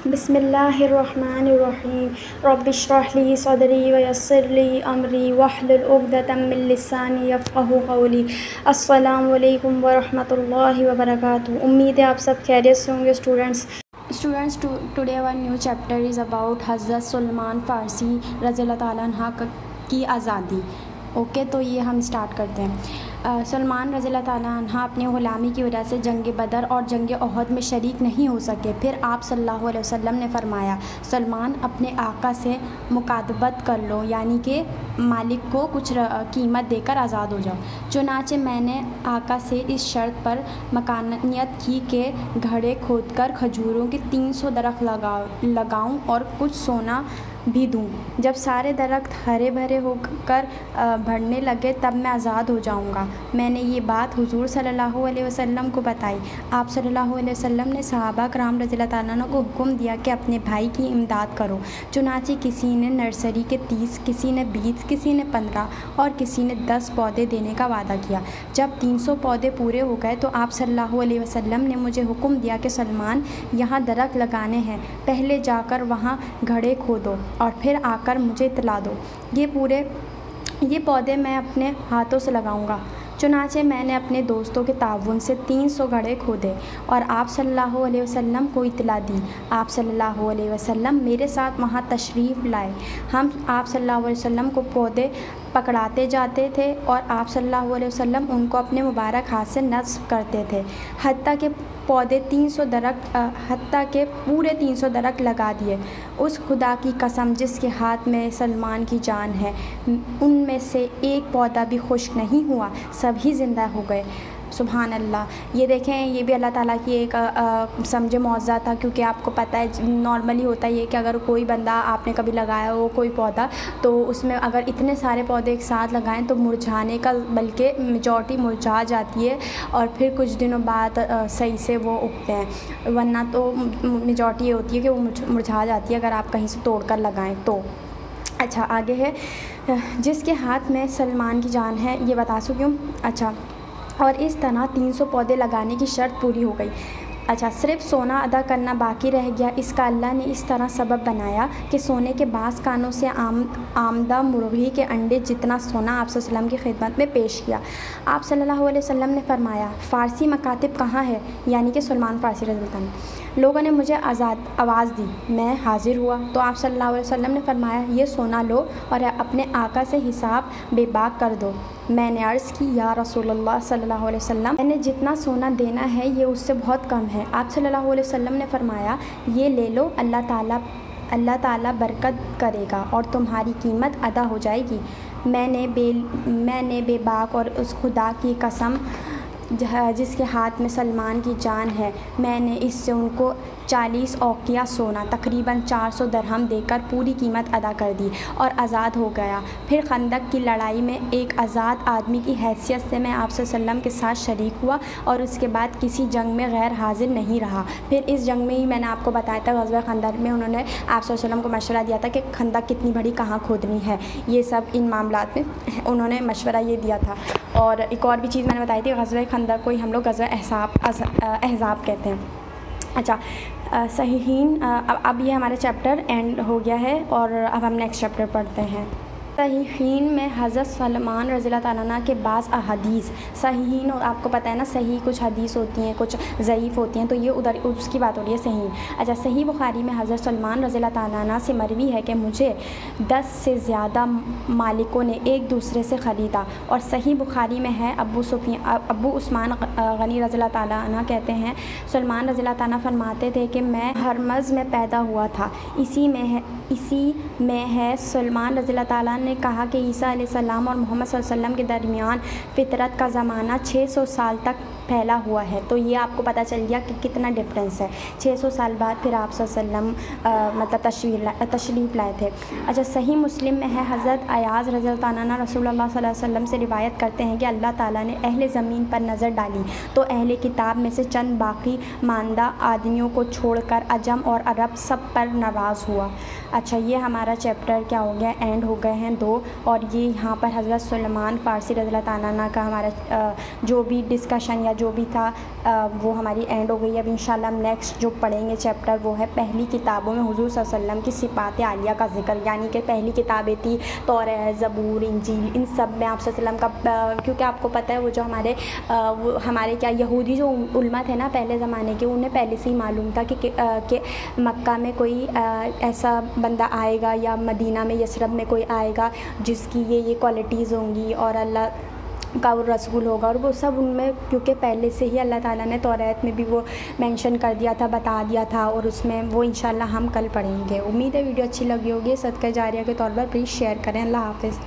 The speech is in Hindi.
बिस्मिल्लाहिर्रहमानिर्रहीम रब्बिश्रह ली सदरी वयस्सिर ली अमरी वहलुल उक़दतम मिन लिसानी यफ़क़हू क़ौली। अस्सलामु अलैकुम वरहमतुल्लाहि वबरकातुहू। उम्मीद है आप सब खैरियत से होंगे students. Today our new chapter is about हज़रत सलमान फ़ारसी रज़ियल्लाहु ताला अन्हु की आज़ादी। ओके, तो ये हम स्टार्ट करते हैं। सलमान रज़ियल्लाहु ताला अन्हु अपनी ग़ुलामी की वजह से जंग बदर और जंग ओहद में शरीक नहीं हो सके। फिर आप सल्लल्लाहु अलैहि वसल्लम ने फ़रमाया, सलमान अपने आका से मुकातबत कर लो, यानी कि मालिक को कुछ कीमत देकर आज़ाद हो जाओ। चुनाचे मैंने आका से इस शर्त पर मकानियत की कि घड़े खोदकर खजूरों के 300 दरख्त लगाऊं और कुछ सोना भी दूं। जब सारे दरख्त हरे भरे होकर बढ़ने लगे तब मैं आज़ाद हो जाऊंगा। मैंने ये बात हुजूर सल्लल्लाहु अलैहि वसल्लम को बताई। आप सल्लल्लाहु अलैहि वसल्लम ने सहाबा कराम रज़ियल्लाहु ताला अन्हुम को हुक्म दिया कि अपने भाई की इमदाद करो। चुनाचे किसी ने नर्सरी के 30, किसी ने 20, किसी ने 15 और किसी ने 10 पौधे देने का वादा किया। जब 300 पौधे पूरे हो गए तो आप सल्लल्लाहु अलैहि वसल्लम ने मुझे हुक्म दिया कि सलमान, यहाँ दरख्त लगाने हैं, पहले जाकर वहाँ घड़े खोदो और फिर आकर मुझे इतला दो। ये पौधे मैं अपने हाथों से लगाऊंगा। चुनाचे मैंने अपने दोस्तों के ताउन से 300 घड़े खोदे और आप सल्लल्लाहु अलैहि वसल्लम को इतला दी। आप सल्लल्लाहु अलैहि वसल्लम मेरे साथ वहाँ तशरीफ़ लाए। हम आप सल्लल्लाहु अलैहि वसल्लम को पौधे पकड़ाते जाते थे और आप सल्लल्लाहु अलैहि वसल्लम उनको अपने मुबारक हाथ से नस्ब करते थे। हत्ता के पूरे 300 दरख्त लगा दिए। उस खुदा की कसम जिसके हाथ में सलमान की जान है, उनमें से एक पौधा भी खुश्क नहीं हुआ, सभी ज़िंदा हो गए। सुभान अल्लाह। ये देखें, ये भी अल्लाह ताला की एक समझे मौज़ा था, क्योंकि आपको पता है नॉर्मली होता है ये कि अगर कोई बंदा आपने कभी लगाया हो कोई पौधा, तो उसमें अगर इतने सारे पौधे एक साथ लगाएं तो मुरझाने का, बल्कि मेजॉरिटी मुरझा जाती है और फिर कुछ दिनों बाद सही से वो उगते हैं, वरना तो मेजॉरिटी ये होती है कि वो मुरझा जाती है अगर आप कहीं से तोड़ कर लगाएँ तो। अच्छा, आगे है, जिसके हाथ में सलमान की जान है, ये बता चुकी हूँ। अच्छा, और इस तरह 300 पौधे लगाने की शर्त पूरी हो गई। अच्छा, सिर्फ सोना अदा करना बाकी रह गया। इसका अल्लाह ने इस तरह सबब बनाया कि सोने के बास कानों से आमदा मुर्गी के अंडे जितना सोना आप सल्लल्लाहु अलैहि वसल्लम की खिदमत में पेश किया। आप सल्लल्लाहु अलैहि वसल्लम ने फरमाया, फ़ारसी मकातिब कहाँ है, यानी कि सलमान फ़ारसी रज़ियल्लाहु अन्हु। लोगों ने मुझे आवाज़ दी, मैं हाजिर हुआ तो आप सल्लल्लाहु अलैहि वसल्लम ने फरमाया, ये सोना लो और अपने आका से हिसाब बेबाक कर दो। मैंने अर्ज़ की, या रसूलल्लाह सल्लल्लाहु अलैहि वसल्लम, मैंने जितना सोना देना है ये उससे बहुत कम है। आप सल्लल्लाहु अलैहि वसल्लम ने फरमाया, ये ले लो, अल्लाह ताला बरकत करेगा और तुम्हारी कीमत अदा हो जाएगी। मैंने बेबाक और उस खुदा की कसम जिसके हाथ में सलमान की जान है, मैंने इससे उनको 40 औकिया सोना तकरीबन 400 दरहम देकर पूरी कीमत अदा कर दी और आज़ाद हो गया। फिर खंदक की लड़ाई में एक आज़ाद आदमी की हैसियत से मैं आप सल्लल्लाहु अलैहि वसल्लम के साथ शरीक हुआ और उसके बाद किसी जंग में गैर हाजिर नहीं रहा। फिर इस जंग में ही मैंने आपको बताया था, ग़ज़वा खंदक में उन्होंने आप सल्लल्लाहु अलैहि वसल्लम को मशवरा दिया था कि खंदक कितनी बड़ी कहाँ खोदनी है, ये सब इन मामलात में उन्होंने मशवरा ये दिया था। और एक और भी चीज़ मैंने बताई थी, ग़ज़वा खंदक को ही हम लोग ग़ज़वा अहज़ाब कहते हैं। अच्छा, सहीहीन, अब ये हमारा चैप्टर एंड हो गया है और अब हम नेक्स्ट चैप्टर पढ़ते हैं। सहीहीन में हज़रत सलमान रज़ियल्लाहु ताला अन्हु के बाज़ अहादीस, सहीहीन और आपको पता है ना, सही कुछ हदीस होती हैं, कुछ ज़ईफ़ होती हैं, तो ये उधर उसकी बात हो रही है सही। अच्छा, सही बुखारी में हज़रत सलमान रज़ियल्लाहु ताला अन्हु से मरवी है कि मुझे 10 से ज़्यादा मालिकों ने एक दूसरे से ख़रीदा। और सही बुखारी में है, अबू उस्मान गनी रज़ियल्लाहु ताला अन्हु कहते हैं, सलमान रज़ियल्लाहु ताला अन्हु फरमाते थे कि मैं हरमज़ में पैदा हुआ था। इसी में है सलमान रज़ियल्लाहु ताला ने कहा कि ईसा अलैहिस्सलाम और मोहम्मद सल्लल्लाहु अलैहि वसल्लम के दरमियान फ़ितरत का ज़माना 600 साल तक फैला हुआ है। तो ये आपको पता चल गया कि कितना डिफरेंस है। 600 साल बाद फिर आप सल्लल्लाहु अलैहि वसल्लम मतलब तशरीफ़ लाए थे। अच्छा, सही मुस्लिम में है, हज़रत अयाज़ रज़ियल्लाहु ताला अन्हु रसूलुल्लाह सल्लल्लाहु अलैहि वसल्लम से रिवायत करते हैं कि अल्लाह ताला ने अहले ज़मीन पर नज़र डाली तो अहले किताब में से चंद बाकी मानदा आदमियों को छोड़कर अजम और अरब सब पर नाराज़ हुआ। अच्छा, ये हमारा चैप्टर क्या हो गया, एंड हो गए हैं 2। और ये यहाँ पर हज़रत सलमान फ़ारसी रज़ियल्लाहु ताला अन्हु का हमारा जो भी डिस्कशन या जो भी था वो हमारी एंड हो गई। अब इंशाल्लाह हम नेक्स्ट जो पढ़ेंगे चैप्टर वो है पहली किताबों में हुज़ूर सल्लल्लाहु अलैहि वसल्लम की सिफ़ात आलिया का ज़िक्र, यानी कि पहली किताबें थी तौरात, ज़बूर, इंजील, इन सब में आप सल्लल्लाहु अलैहि वसल्लम का क्योंकि आपको पता है वो जो हमारे क्या यहूदी जो उलमा थे ना पहले ज़माने के, उन्हें पहले से ही मालूम था कि मक्का में कोई ऐसा बंदा आएगा या मदीना में यसरब में कोई आएगा जिसकी ये क्वालिटीज़ होंगी और अल्लाह का वो रसूल होगा, और वो सब उनमें क्योंकि पहले से ही अल्लाह ताला ने तौरात में भी वो मेंशन कर दिया था, बता दिया था, और उसमें वो इंशाल्लाह हम कल पढ़ेंगे। उम्मीद है वीडियो अच्छी लगी होगी। सदका जारिया के तौर पर प्लीज़ शेयर करें। अल्लाह हाफ़िज़।